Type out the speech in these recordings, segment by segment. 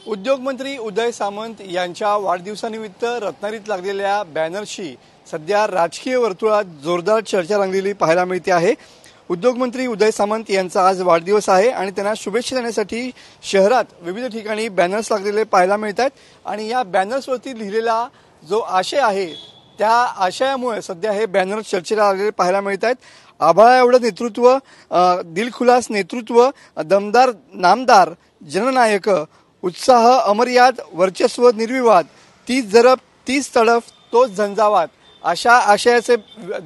उद्योगमंत्री उदय सामंत यांच्या वाढदिवसानिमित्त रत्नागिरीत लागलेल्या बॅनरशी सध्या राजकीय वर्तुळात जोरदार चर्चा रंगलेली पाहायला मिळते आहे। उद्योगमंत्री उदय सामंत यांचा आज वाढदिवस आहे आणि त्यांना शुभेच्छा देण्यासाठी शहरात विविध ठिकाणी बॅनर्स लागलेले पाहायला मिळतात आणि या बॅनर्सवरती लिहिलेला जो आशय आहे त्या आशयामुळे सध्या हे बॅनर चर्चेला आलेले पाहायला मिळतात। आभाळा एवढं नेतृत्व, दिलखुलास नेतृत्व, दमदार नामदार, जननायक, उत्साह अमर्याद, वर्चस्व निर्विवाद, तीच जरब तीच तडफ तोच झंझावात, अशा आशयाचे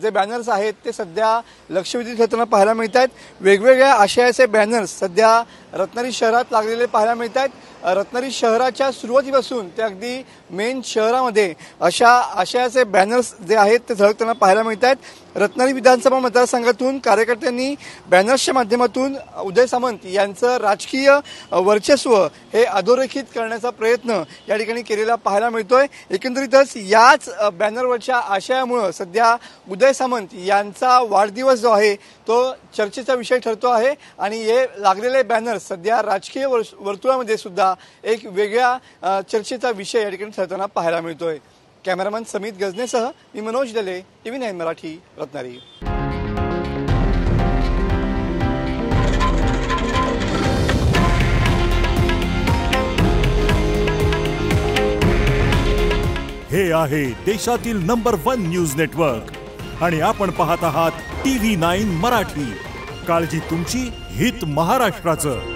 जे बॅनर्स आहेत ते सध्या लक्षवेधी ठरताना पाहायला मिळतात। वेगवेगळ्या आशयाचे बॅनर्स सध्या रत्नागिरी शहरात लागलेले पाहायला मिळतात। रत्नागिरी शहराच्या सुरुवातीपासून ते अगदी मेन शहरामध्ये अशा आशयाचे बॅनर्स जे आहेत ते झळकताना पाहायला मिळतात। रत्नागिरी विधानसभा मतदारसंघातून कार्यकर्त्यांनी बॅनर्सच्या माध्यमातून उदय सामंत यांचं राजकीय वर्चस्व हे अधोरेखित करण्याचा प्रयत्न या ठिकाणी केलेला पाहायला मिळतोय। एकंदरीतच याच बॅनरवरच्या आशयामुळे सध्या उदय सामंत यांचा वाढदिवस जो आहे तो चर्चेचा विषय ठरतो आहे आणि हे लागलेले बॅनर्स सध्या राजकीय वर्तुळामध्ये सुद्धा एक वेगळ्या चर्चेचा विषय या ठिकाणी ठरताना पाहायला मिळतोय। कॅमेरामन समित गजनेसह मी मनोज दले, TV9 मराठी, रत्नागिरी। हे आहे देशातील नंबर 1 न्यूज नेटवर्क आणि आपण पाहत आहात TV9 मराठी। काळजी तुमची, हित महाराष्ट्राचं।